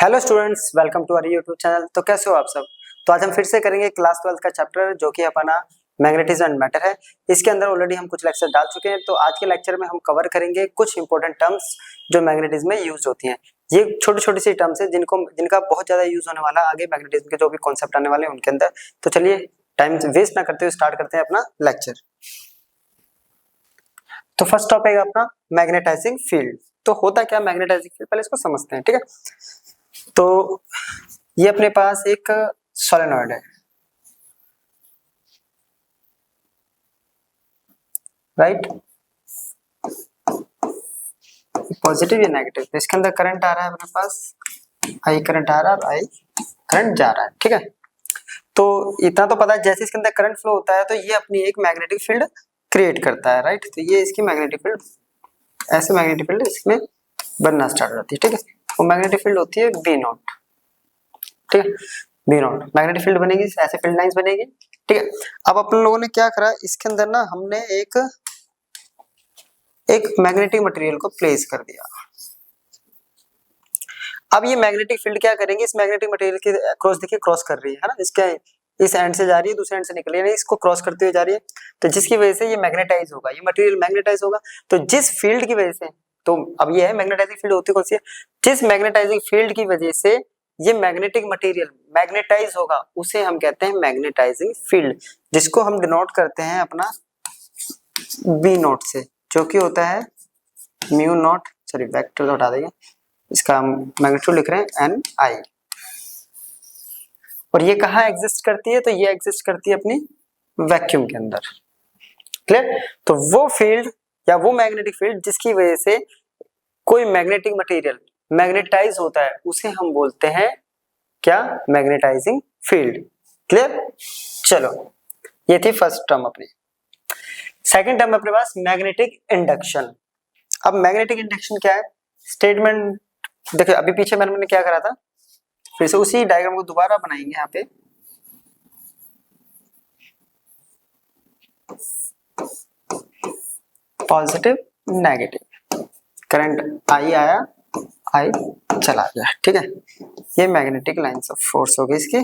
Hello students, welcome to our YouTube channel. तो कैसे हो आप सब। तो आज हम फिर से करेंगे क्लास 12 का चैप्टर जो कि अपना मैग्नेटिज्म एंड मैटर है। इसके अंदर ऑलरेडी हम कुछ लेक्चर डाल चुके हैं। तो आज के लेक्चर में हम कवर करेंगे कुछ इंपॉर्टेंट टर्म्स जो मैग्नेटिज्म में यूज होती हैं। ये छोटी छोटी सी टर्म्स है जिनका बहुत ज्यादा यूज होने वाला आगे मैग्नेटिज्म के जो भी कॉन्सेप्ट आने वाले हैं उनके अंदर। तो चलिए टाइम वेस्ट ना करते हुए स्टार्ट करते हैं अपना लेक्चर। तो फर्स्ट टॉपिक है अपना मैग्नेटाइजिंग फील्ड। तो होता क्या मैग्नेटाइजिंग फील्ड, पहले इसको समझते हैं, ठीक है। तो ये अपने पास एक सोलेनॉइड है, राइट। पॉजिटिव या नेगेटिव, तो इसके अंदर करंट आ रहा है अपने पास, आई करंट आ रहा है और आई करंट जा रहा है, ठीक है। तो इतना तो पता है, जैसे इसके अंदर करंट फ्लो होता है तो ये अपनी एक मैग्नेटिक फील्ड क्रिएट करता है, राइट। तो ये इसकी मैग्नेटिक फील्ड, ऐसे मैग्नेटिक फील्ड इसमें बनना स्टार्ट हो जाती है, ठीक है। वो मैग्नेटिक फील्ड होती है बी नॉट, ठीक है। बी नॉट मैग्नेटिक फील्ड बनेगी, ऐसे फील्ड लाइंस बनेगी, ठीक है। अब अपन लोगों ने क्या करा, इसके अंदर ना हमने एक मैग्नेटिक मटेरियल को प्लेस कर दिया। अब ये मैग्नेटिक फील्ड क्या करेंगे, इस मैग्नेटिक मटेरियल के क्रॉस, देखिए क्रॉस कर रही है ना, इसके इस एंड से जा रही है, दूसरे एंड से निकल रही है, इसको क्रॉस करते हुए जा रही है। तो जिसकी वजह से ये मैग्नेटाइज होगा, ये मटेरियल मैग्नेटाइज होगा। तो जिस फील्ड की वजह से, तो अब ये है मैग्नेटाइजिंग फील्ड होती है कौन सी है, जिस मैग्नेटाइजिंग फील्ड की वजह से ये मैग्नेटिक मटेरियल मैग्नेटाइज होगा उसे हम कहते हैं मैग्नेटाइजिंग फील्ड, जिसको हम डिनोट करते हैं अपना बी नॉट से, जो कि होता है म्यू नॉट, सॉरी वेक्टर हटा देंगे, इसका हम मैग्नीट्यूड लिख रहे हैं एन आई। और ये कहाँ एग्जिस्ट करती है, तो ये एग्जिस्ट करती है अपनी वैक्यूम के अंदर, क्लियर। तो वो फील्ड या वो मैग्नेटिक फील्ड जिसकी वजह से कोई मैग्नेटिक मटेरियल मैग्नेटाइज होता है उसे हम बोलते हैं क्या, मैग्नेटाइजिंग फील्ड, क्लियर। चलो ये थी फर्स्ट टर्म अपनी। सेकंड टर्म अपने पास मैग्नेटिक इंडक्शन। अब मैग्नेटिक इंडक्शन क्या है, स्टेटमेंट देखिए, अभी पीछे मैंने क्या करा था, फिर से उसी डायग्राम को दोबारा बनाएंगे। यहाँ पे पॉजिटिव नेगेटिव, करंट आई आया, आई चला गया, ठीक है। ये मैग्नेटिक लाइंस ऑफ फोर्स होगी इसकी,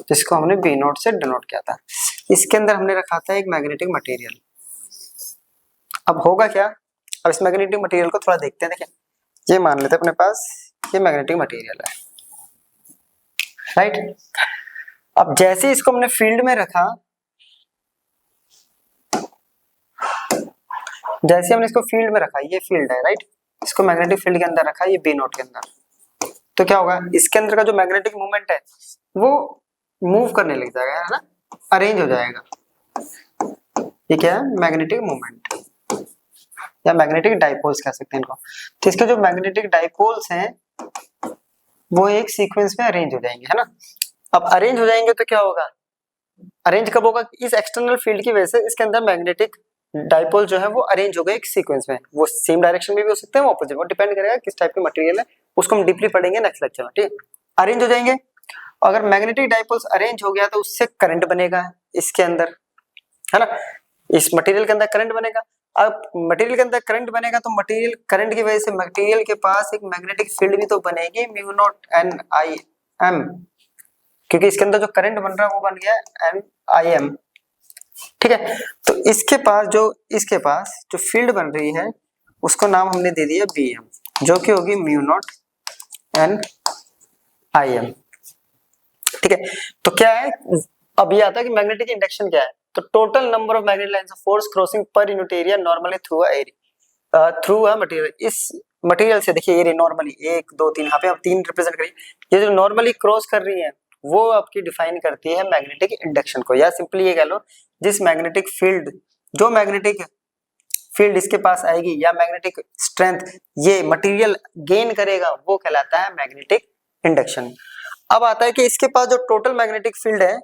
जिसको हमने बी नोट से डिनोट किया था। इसके अंदर हमने रखा था एक मैग्नेटिक मटेरियल। अब होगा क्या, अब इस मैग्नेटिक मटेरियल को थोड़ा देखते हैं। देखिए ये मान लेते हैं अपने पास ये मैग्नेटिक मटेरियल है, राइट। अब जैसे इसको हमने फील्ड में रखा, जैसे हमने इसको फील्ड में रखा, ये फील्ड है, राइट, इसको मैग्नेटिक फील्ड के अंदर रखा, ये बी नोट के अंदर, तो क्या होगा, इसके अंदर का जो मैग्नेटिक मूवमेंट है वो मूव करने लग जाएगा, है ना, अरेंज हो जाएगा। ये क्या है, मैग्नेटिक मूवमेंट या मैग्नेटिक डाइपोल्स कह सकते हैं इनको। तो इसके जो मैग्नेटिक डाइपोल्स हैं वो एक सीक्वेंस में अरेंज हो जाएंगे, है ना। अब अरेंज हो जाएंगे तो क्या होगा, अरेंज कब होगा, इस एक्सटर्नल फील्ड की वजह से इसके अंदर मैग्नेटिक डाइपोल जो है वो अरेंज हो गए एक सीक्वेंस में। वो सेम डायरेक्शन में भी हो सकते हैं, वो ऑपोजिट, वो डिपेंड करेगा किस टाइप की मटेरियल है, उसको हम डीपली पढ़ेंगे नेक्स्ट लेक्चर में, ठीक है। अरेंज हो जाएंगे, अगर मैग्नेटिक डाइपोल्स अरेंज हो गया तो उससे करंट बनेगा इसके अंदर, है ना, इस मटेरियल के अंदर करंट बनेगा। अब मटेरियल के अंदर करंट बनेगा तो मटेरियल करंट की वजह से मटेरियल के पास एक मैग्नेटिक फील्ड भी तो बनेगी, mu naught N I M, क्योंकि इसके अंदर जो करंट बन रहा है वो बन गया एन आई एम, ठीक है। तो इसके पास जो फील्ड बन रही है उसको नाम हमने दे दिया बी एम, जो कि होगी mu naught N I M, ठीक है। तो क्या है, अब ये आता है कि मैग्नेटिक इंडक्शन क्या है, तो total number of magnetic lines of force crossing per unit area normally through a material. इस मटेरियल से देखिए एरिया नॉर्मली 1 2 3, यहाँ पे आप 3 रिप्रेजेंट करिए, ये जो नॉर्मली क्रॉस कर रही है वो आपकी डिफाइन करती है मैग्नेटिक इंडक्शन को। या सिंपली ये कह लो, जिस मैग्नेटिक फील्ड, जो मैग्नेटिक फील्ड इसके पास आएगी या मैग्नेटिक स्ट्रेंथ ये मटेरियल गेन करेगा वो कहलाता है मैग्नेटिक इंडक्शन। अब आता है कि इसके पास जो टोटल मैग्नेटिक फील्ड है,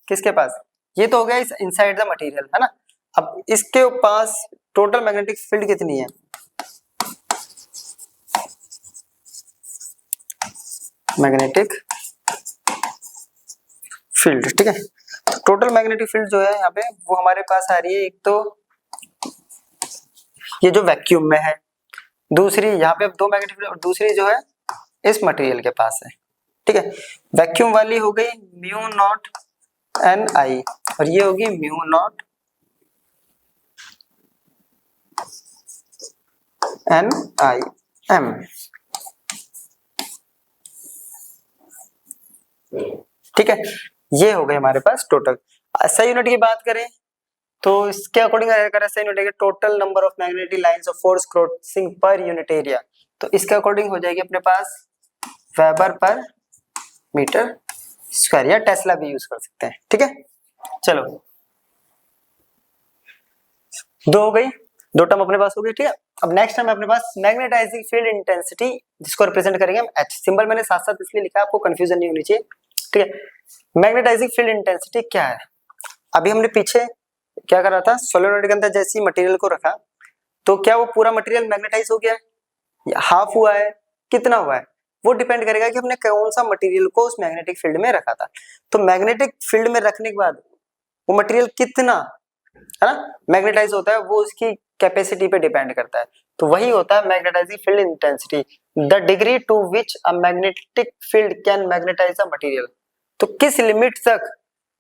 किसके पास, ये तो हो गया इस इनसाइड द मटेरियल, है ना। अब इसके पास टोटल मैग्नेटिक फील्ड कितनी है, मैग्नेटिक फील्ड, ठीक है। टोटल मैग्नेटिक फील्ड जो है यहाँ पे वो हमारे पास आ रही है, एक तो ये जो वैक्यूम में है, दूसरी यहाँ पे 2 मैग्नेटिक फील्ड और दूसरी जो है इस मटेरियल के पास है, ठीक है। वैक्यूम वाली हो गई म्यू नॉट एन आई और ये होगी mu naught N I M, ठीक है। ये हो गए हमारे पास टोटल। एसआई यूनिट की बात करें तो इसके अकॉर्डिंग अगर एसआई यूनिट है total number of magnetic lines of force crossing per unit area, तो इसके अकॉर्डिंग हो जाएगी अपने पास वेबर पर मीटर स्क्वायर या टेस्ला भी यूज कर सकते हैं, ठीक है। चलो दो हो गई, दो टर्म अपने पास हो गई, ठीक है। अब नेक्स्ट टर्म अपने पास मैग्नेटाइजिंग फील्ड इंटेंसिटी, जिसको रिप्रेजेंट करेंगे हम एच। सिंबल मैंने साथ साथ इसलिए लिखा है आपको कंफ्यूजन नहीं होनी चाहिए, ठीक है। मैग्नेटाइजिंग फील्ड इंटेंसिटी क्या है? अभी हमने पीछे क्या करा था, सोलेनोइड के अंदर जैसी मटेरियल को रखा तो क्या वो पूरा मटेरियल मैग्नेटाइज हो गया है, हाफ हुआ है, कितना हुआ है, वो डिपेंड करेगा कि हमने कौन सा मटेरियल को उस मैग्नेटिक फील्ड में रखा था। तो मैग्नेटिक फील्ड में रखने के बाद वो मटेरियल कितना है ना मैग्नेटाइज होता है, वो उसकी कैपेसिटी पे डिपेंड करता है। तो वही होता है magnetising field intensity, the degree to which a magnetic field can magnetise a material. तो किस लिमिट तक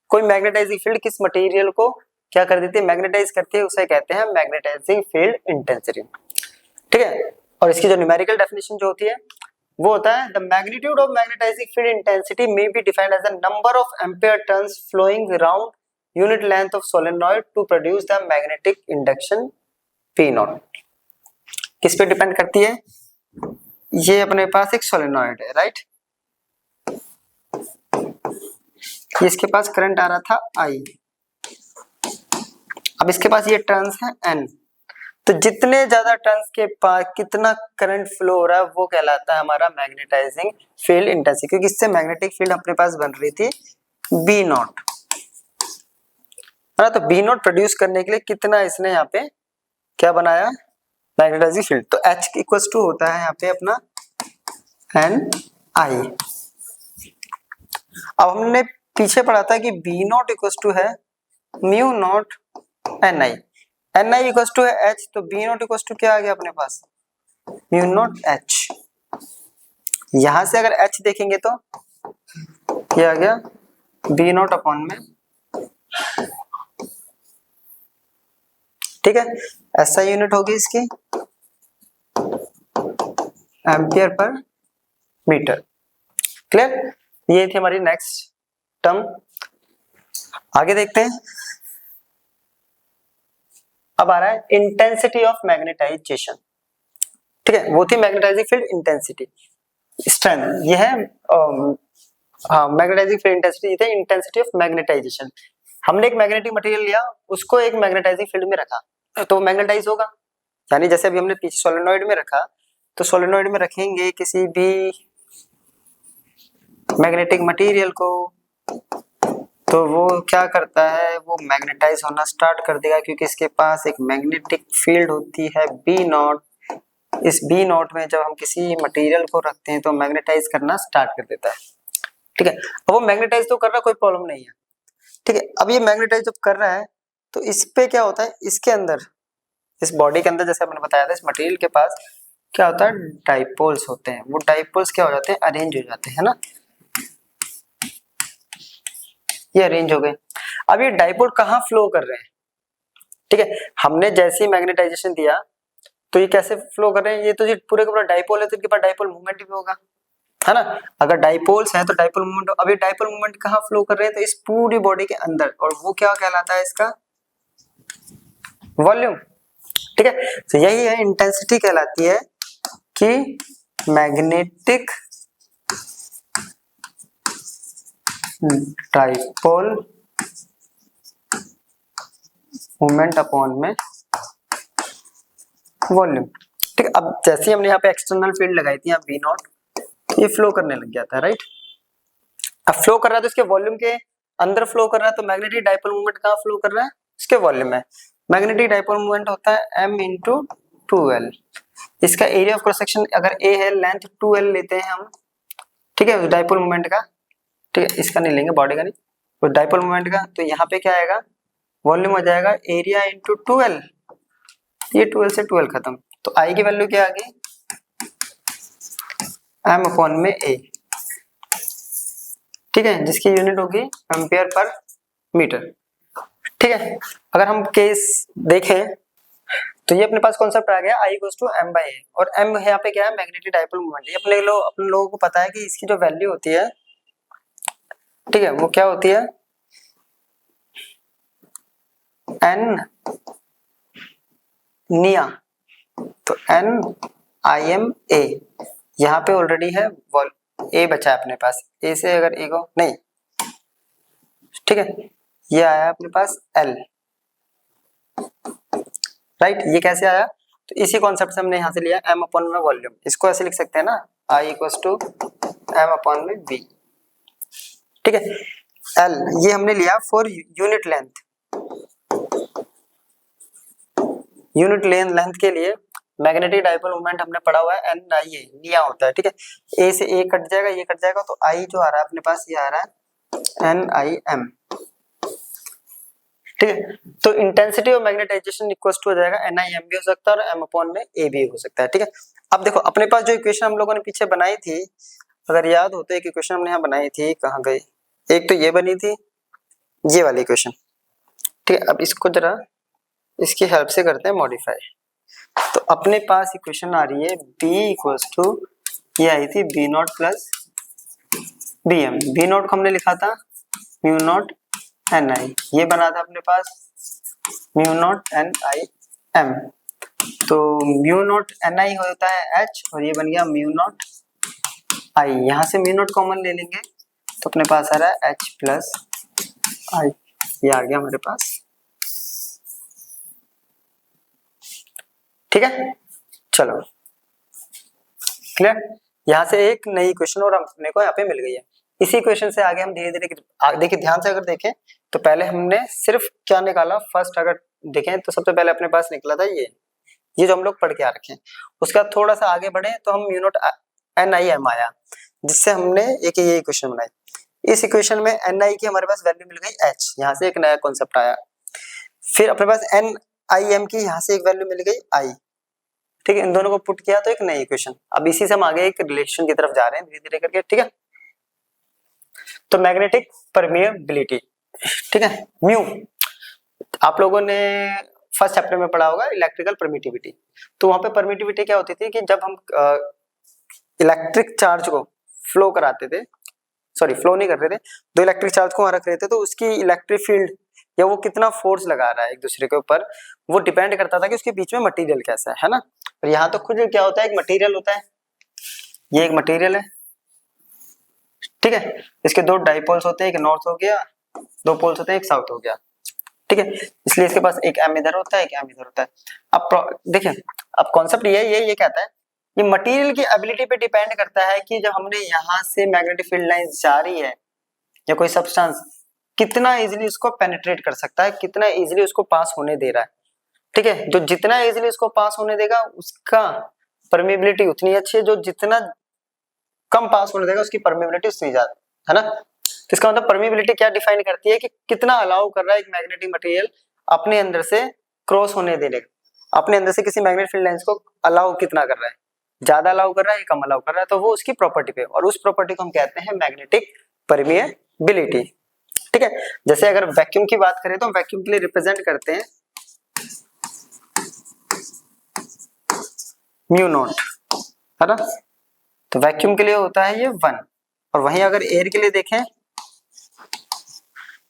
कोई मैग्नेटाइजिंग फील्ड किस मटेरियल को क्या कर देती है, मैग्नेटाइज करती है, उसे कहते हैं मैग्नेटाइजिंग फील्ड इंटेंसिटी, ठीक है। और इसकी जो न्यूमेरिकल डेफिनेशन जो होती है वो होता है the magnitude of magnetising field intensity may be defined as the number of ampere turns flowing around unit length of solenoid to produce the magnetic induction P naught. किस पे डिपेंड करती है, ये अपने पास एक सोलेनॉइड है, राइट। इसके पास current आ रहा था I, अब इसके पास ये टर्न्स है N, तो जितने ज्यादा टर्न्स के पास कितना करंट फ्लो हो रहा है वो कहलाता है हमारा मैग्नेटाइजिंग फील्ड इंटेंसिटी, क्योंकि इससे मैग्नेटिक फील्ड अपने पास बन रही थी B नॉट, है ना। तो B नॉट प्रोड्यूस करने के लिए कितना इसने यहाँ पे क्या बनाया, मैग्नेटाइजिंग फील्ड। तो H इक्वल्स टू होता है यहाँ पे अपना NI। अब हमने पीछे पढ़ा था कि B नॉट इक्वल्स टू है mu naught NI, NI equals to है H, तो B नॉट इक्वल्स टू क्या आ गया अपने पास, म्यू नॉट H। यहां से अगर H देखेंगे तो क्या आ गया, B नॉट अपॉन में, ठीक है। SI यूनिट होगी इसकी एम्पियर पर मीटर, क्लियर। ये थी हमारी नेक्स्ट टर्म। आगे देखते हैं, अब आ रहा है इंटेंसिटी ऑफ मैग्नेटाइजेशन, ठीक है। वो थी मैग्नेटाइजिंग फील्ड इंटेंसिटी, स्ट्रेंथ ये है, हाँ मैग्नेटाइजिंग फील्ड इंटेंसिटी ये थे इंटेंसिटी ऑफ मैग्नेटाइजेशन। हमने एक मैग्नेटिक मटेरियल लिया, उसको एक मैग्नेटाइजिंग फील्ड में रखा तो मैग्नेटाइज होगा, यानी जैसे अभी हमने पीछे सोलेनॉइड में रखा, तो सोलेनॉइड में रखेंगे किसी भी मैग्नेटिक मटेरियल को तो वो क्या करता है, वो मैग्नेटाइज होना स्टार्ट कर देगा, क्योंकि इसके पास एक मैग्नेटिक फील्ड होती है B नॉट। इस B नॉट में जब हम किसी मटेरियल को रखते हैं तो मैग्नेटाइज करना स्टार्ट कर देता है, ठीक है। अब वो मैग्नेटाइज तो कर रहा है, कोई प्रॉब्लम नहीं है, ठीक है। अब ये मैग्नेटाइज जब कर रहा है तो इस पे क्या होता है, इसके अंदर इस बॉडी के अंदर जैसे मैंने बताया था इस मटेरियल के पास क्या होता है, डाइपोल्स होते हैं। वो डाइपोल्स क्या हो जाते हैं, अरेंज हो जाते हैं ना, ये अरेंज हो गए। अब ये डाइपोल कहाँ फ्लो कर रहे हैं, ठीक है। हमने जैसे ही मैग्नेटाइजेशन दिया तो ये कैसे फ्लो कर रहे हैं, ये तो ये पूरे का पूरा डाइपोल है तो इनके पास डाइपोल मूवमेंट भी होगा, है ना। अगर डाइपोल्स है तो डाइपोल मूवमेंट, अभी डाइपोल मूवमेंट कहाँ फ्लो कर रहे हैं, तो इस पूरी बॉडी के अंदर, और वो क्या कहलाता है इसका वॉल्यूम, ठीक है। तो यही है इंटेंसिटी कहलाती है कि मैग्नेटिक डाइपोल मूवमेंट अपॉन में वॉल्यूम, ठीक है। अब जैसे हमने यहाँ पे एक्सटर्नल फील्ड लगाई थी यहाँ B नॉट, ये फ्लो करने लग गया था, राइट। अब फ्लो कर रहा है तो इसके वॉल्यूम के अंदर फ्लो कर रहा है, तो मैग्नेटिक डाइपोल मूवमेंट कहाँ फ्लो कर रहा है, इसके वॉल्यूम में। मैग्नेटिक डाइपोल मूवमेंट होता है M इंटू 2L। इसका एरिया ऑफ क्रॉस सेक्शन अगर A है, लेंथ 2L लेते हैं हम, ठीक है, डाइपोल मूवमेंट का, ठीक है। इसका नहीं लेंगे, बॉडी का नहीं, तो डाइपोल मूवमेंट का। तो यहाँ पे क्या आएगा, वॉल्यूम हो जाएगा एरिया इंटू 2L, ये 2L से 2L खत्म, तो I की वैल्यू क्या आ गई एम अपॉन में ए, ठीक है, जिसकी यूनिट होगी एम्पियर पर मीटर, ठीक है। अगर हम केस देखें तो ये अपने पास कॉन्सेप्ट आ गया I equals to M by A, और एम यहाँ पे क्या है, मैग्नेटिक डाइपोल मोमेंट। ये अपने लोगों को पता है कि इसकी जो वैल्यू होती है, ठीक है, वो क्या होती है, एन निया, तो एन आई एम ए, यहाँ पे ऑलरेडी है ए बचा है अपने पास, ए से अगर ए को नहीं, ठीक है, ये आया अपने पास एल, राइट। ये कैसे आया, तो इसी कॉन्सेप्ट से हमने यहाँ से लिया एम अपॉन में वॉल्यूम, इसको ऐसे लिख सकते हैं ना, I equals to M upon में वी, ठीक है। एल ये हमने लिया for unit length, unit length के लिए मैग्नेटिक डाइपोल मोमेंट हमने पढ़ा हुआ है एन आई ए, निया होता है, ठीक है। ए से ए कट जाएगा, ये कट जाएगा, तो आई जो आ रहा है अपने पास, ये आ रहा है एन आई एम, ठीक है। तो intensity of magnetisation equals to हो जाएगा एन आई एम भी हो सकता है और एम अपॉन में ए भी हो सकता है, ठीक है। अब देखो अपने पास जो इक्वेशन हम लोगों ने पीछे बनाई थी, अगर याद हो तो एक इक्वेशन हमने यहाँ बनाई थी, कहाँ गई, एक तो ये बनी थी, ये वाली इक्वेशन, ठीक है। अब इसको जरा इसकी हेल्प से करते हैं मॉडिफाई। तो अपने पास इक्वेशन आ रही है B इक्वल्स टू, ये आई थी B naught plus B M, B naught को हमने लिखा था म्यू नॉट एन आई, ये बना था अपने पास mu naught N I M, तो म्यू नॉट एन आई होता है एच, और ये बन गया म्यू नॉट आई, यहाँ से म्यू नॉट कॉमन ले लेंगे, तो अपने पास आ रहा है एच प्लस आई, ये आ गया हमारे पास, ठीक है। चलो क्लियर, यहाँ से एक नई इक्वेशन और अपने को यहाँ पे मिल गई है। इसी इक्वेशन से आगे हम धीरे धीरे देखिए, ध्यान से अगर देखें तो पहले हमने सिर्फ क्या निकाला, फर्स्ट अगर देखें तो सबसे पहले अपने पास निकला था ये जो हम लोग पढ़ के आ रखे हैं। उसके बाद थोड़ा सा आगे बढ़े तो हम mu naught N I M आया, जिससे हमने एक ये इक्वेशन बनाई। इस इक्वेशन में एन आई की हमारे पास वैल्यू मिल गई एच, यहाँ से एक नया कॉन्सेप्ट आया। फिर अपने पास एन आई एम की यहाँ से एक वैल्यू मिल गई आई, ठीक है। इन दोनों को पुट किया तो एक नई इक्वेशन। अब इसी से हम आगे एक रिलेशन की तरफ जा रहे हैं धीरे धीरे करके, ठीक है। तो मैग्नेटिक परमिएबिलिटी, ठीक है, म्यू आप लोगों ने फर्स्ट चैप्टर में पढ़ा होगा इलेक्ट्रिकल परमिटिविटी। तो वहां पे परमिटिविटी क्या होती थी कि जब हम इलेक्ट्रिक चार्ज को फ्लो कराते थे, सॉरी फ्लो नहीं करते थे, दो इलेक्ट्रिक चार्ज को वहां रख रहे थे, तो उसकी इलेक्ट्रिक फील्ड या वो कितना फोर्स लगा रहा है एक दूसरे के ऊपर, वो डिपेंड करता था कि उसके बीच में मटेरियल कैसा है ना। और यहाँ तो खुद क्या होता है, एक मटेरियल होता है, ये एक मटेरियल है, ठीक है। इसके दो डाइपोल्स होते हैं, एक नॉर्थ हो गया, दो पोल्स होते हैं, एक साउथ हो गया, ठीक है। इसलिए इसके पास एक एम इधर होता है, एक एम इधर होता है। अब देखिए, अब कॉन्सेप्ट ये कहता है ये मटेरियल की एबिलिटी पे डिपेंड करता है कि जब हमने यहाँ से मैग्नेटिक फील्ड लाइन जा रही है या कोई सब्सटेंस कितना इजीली उसको पेनिट्रेट कर सकता है, कितना इजीली उसको पास होने दे रहा है, ठीक है। जो जितना इजीली उसको पास होने देगा उसका परमेबिलिटी उतनी अच्छी है, जो जितना कम पास होने देगा उसकी परमेबिलिटी उतनी ज्यादा, है ना। तो इसका मतलब परमेबिलिटी क्या डिफाइन करती है कि कितना अलाउ कर रहा है एक मैग्नेटिक मटेरियल अपने अंदर से क्रॉस होने देने का, अपने अंदर से किसी मैग्नेटिक फील्ड लाइंस को अलाउ कितना कर रहा है, ज्यादा अलाउ कर रहा है या कम अलाउ कर रहा है, तो वो उसकी प्रॉपर्टी पे, और उस प्रॉपर्टी को हम कहते हैं मैग्नेटिक परमिएबिलिटी, ठीक है। जैसे अगर वैक्यूम की बात करें तो हम वैक्यूम के लिए रिप्रेजेंट करते हैं म्यू नॉट, है ना। तो वैक्यूम के लिए होता है ये 1, और वहीं अगर एयर के लिए देखें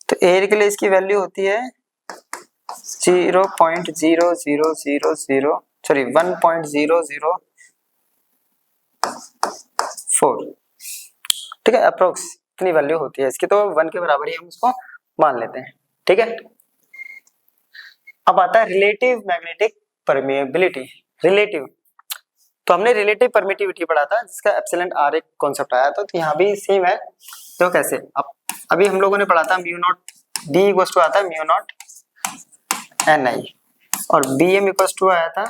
तो एयर के लिए इसकी वैल्यू होती है 0.0000 सॉरी 1.004, ठीक है, अप्रोक्स इतनी वैल्यू होती है इसकी, तो 1 के बराबर ही हम उसको मान लेते हैं, ठीक है। अब आता है रिलेटिव मैग्नेटिक परमिएबिलिटी। रिलेटिव, तो हमने रिलेटिव परमिटिविटी पढ़ा था जिसका एप्सिलॉन आर एक कॉन्सेप्ट आया था, तो यहाँ भी सेम है। तो कैसे, अब अभी हम लोगों ने पढ़ा था mu naught B equals to आता है म्यू नॉट एन आई, और बी एम इक्वल्स टू आया था,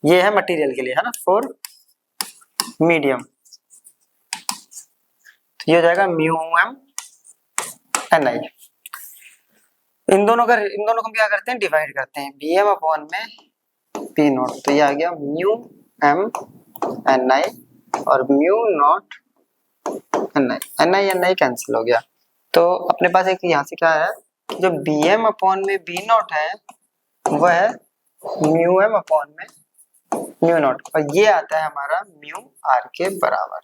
ये है मटेरियल के लिए, है ना, फॉर मीडियम, तो ये हो जाएगा म्यू एम एन आई। इन दोनों को हम क्या करते हैं, डिवाइड करते हैं, बी एम अपॉन में पी नॉट, तो ये आ गया म्यू एम एन आई और mu naught N I cancel हो गया। तो अपने पास एक यहाँ से क्या है कि जो बी एम अपॉन में बी नॉट है वह है म्यू एम अपॉन में म्यू नॉट, और ये आता है हमारा म्यू आर के बराबर।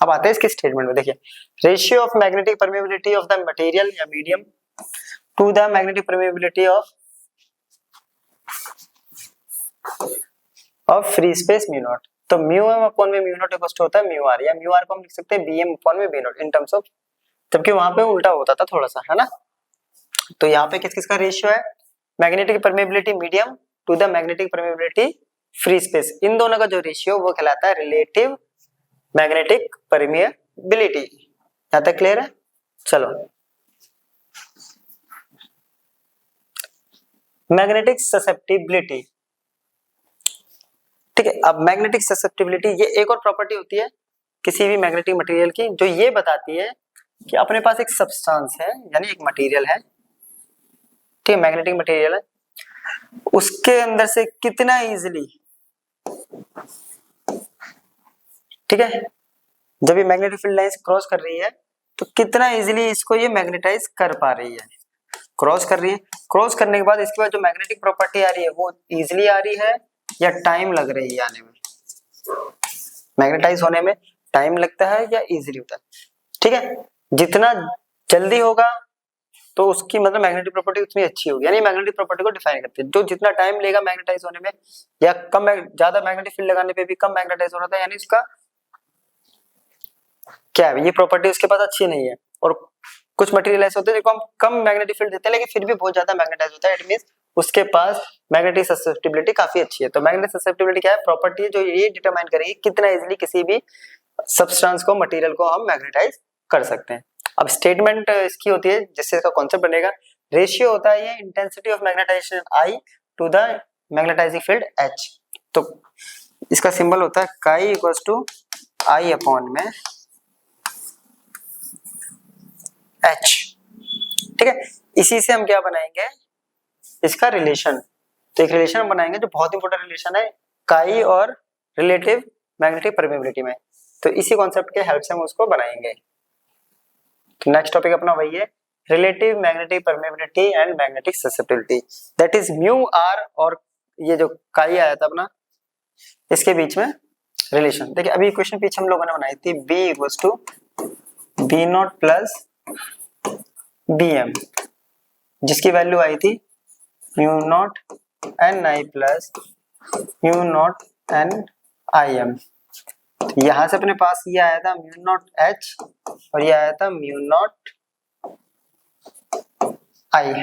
अब आते हैं इसके स्टेटमेंट में, देखिए ratio of magnetic permeability of the material या medium to the magnetic permeability of free space mu naught. तो म्यू एम अपॉन में म्यू नॉट इक्वल टू होता है म्यू आर, या म्यू आर को हम लिख सकते हैं बी एम अपॉन में B naught in terms of, जबकि वहां पे उल्टा होता था थोड़ा सा, है ना। तो यहाँ पे किस किस का रेशियो है, magnetic permeability medium to the magnetic permeability free space, इन दोनों का जो रेशियो वो कहलाता है रिलेटिव मैग्नेटिक परमेबिलिटी। यहाँ तक क्लियर है। चलो मैग्नेटिक ससेप्टिबिलिटी, ठीक है। अब मैग्नेटिक ससेप्टिबिलिटी ये एक और प्रॉपर्टी होती है किसी भी मैग्नेटिक मटेरियल की, जो ये बताती है कि अपने पास एक सब्सटेंस है यानी एक मटेरियल है, ठीक है, मैग्नेटिक मटेरियल है, उसके अंदर से कितना इजीली, ठीक है, जब ये मैग्नेटिक फील्ड लाइंस क्रॉस कर रही है तो कितना इजीली इसको ये मैग्नेटाइज कर पा रही है, क्रॉस कर रही है। क्रॉस करने के बाद इसके बाद जो मैग्नेटिक प्रॉपर्टी आ रही है वो इजीली आ रही है या टाइम लग रही है आने में, मैग्नेटाइज होने में टाइम लगता है या इजीली होता है, ठीक है। जितना जल्दी होगा तो उसकी मतलब मैग्नेटिक प्रॉपर्टी उतनी अच्छी होगी, यानी मैग्नेटिक प्रॉपर्टी को डिफाइन करते हैं। जो जितना टाइम लेगा मैग्नेटाइज होने में या कम ज्यादा मैग्नेटिक फील्ड लगाने पे भी कम मैग्नेटाइज हो रहा था, यानी इसका क्या है, ये प्रॉपर्टी उसके पास अच्छी नहीं है। और कुछ मटेरियल ऐसे होते हैं जिनको हम कम मैग्नेटिक फील्ड देते हैं लेकिन फिर भी बहुत ज्यादा मैग्नेटाइज होता है, इट मींस उसके पास मैग्नेटिक ससेप्टिबिलिटी काफी अच्छी है। तो मैग्नेटिक ससेप्टिबिलिटी क्या है, प्रॉपर्टी है जो ये डिटरमाइन करेगी कितना इजीली किसी भी सब्सटेंस को, मटेरियल को हम मैग्नेटाइज कर सकते हैं। अब स्टेटमेंट इसकी होती है जिससे इसका कॉन्सेप्ट बनेगा, रेशियो होता है ये intensity of magnetisation I to the magnetising field H. तो इसका सिंबल होता है chi equals to I upon में एच, ठीक है। इसी से हम क्या बनाएंगे, इसका रिलेशन। तो एक रिलेशन हम बनाएंगे जो बहुत इंपॉर्टेंट रिलेशन है काई और रिलेटिव मैग्नेटिक परमेबिलिटी में। तो इसी कॉन्सेप्ट के हेल्प से हम उसको बनाएंगे। तो नेक्स्ट टॉपिक अपना वही है relative magnetic permeability and magnetic susceptibility, that is mu r और ये जो काई आया था अपना, इसके बीच में रिलेशन। देखिए अभी क्वेश्चन पीछे हम लोगों ने बनाई थी B equals to B naught plus B M, जिसकी वैल्यू आई थी mu naught N I plus mu naught N I M. यहां से अपने पास ये आया था म्यू नॉट एच और ये आया था म्यू नॉट आई।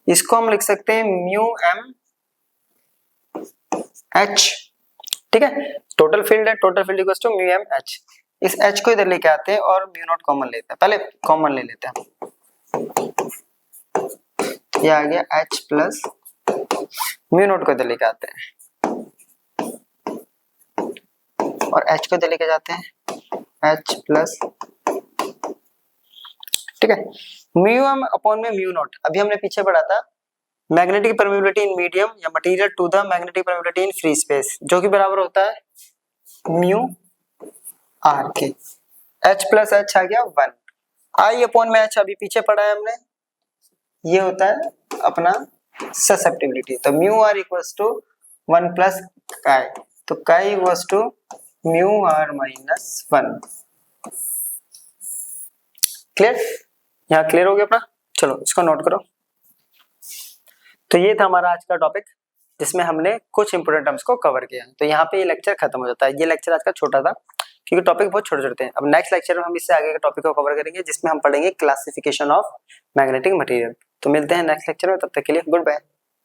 इसको हम लिख सकते हैं म्यू एम एच, ठीक है। टोटल फील्ड है, total field equals to mu M H. इस एच को इधर लेके आते हैं और म्यू नॉट कॉमन लेते हैं, पहले कॉमन ले लेते हैं। ये आ गया एच प्लस म्यू नॉट को इधर लेके आते हैं और एच को इधर लेके जाते हैं एच प्लस, ठीक है, म्यू एम अपॉन में म्यू नॉट। अभी हमने पीछे पढ़ा था मैग्नेटिक परमेबिलिटी इन मीडियम या material to the magnetic permeability in free space, जो कि बराबर होता है म्यू आर के। एच प्लस एच आ गया 1, आई अपॉन में एच अभी पीछे पढ़ा है हमने, ये होता है अपना ससेप्टिबिलिटी। तो mu R equals to 1 plus chi, तो chi equals to mu R minus 1। Clear, यहाँ क्लियर हो गया अपना। चलो इसको नोट करो। तो ये था हमारा आज का टॉपिक जिसमें हमने कुछ इंपोर्टेंट टर्म्स को कवर किया। तो यहाँ पे ये लेक्चर खत्म हो जाता है। ये लेक्चर आज का छोटा था क्योंकि टॉपिक बहुत छोटे छोटे हैं। अब नेक्स्ट लेक्चर में हम इससे आगे के टॉपिक को कवर करेंगे जिसमें हम पढ़ेंगे क्लासिफिकेशन ऑफ मैग्नेटिक मटेरियल। तो मिलते हैं नेक्स्ट लेक्चर में, तब तक के लिए गुड बाय।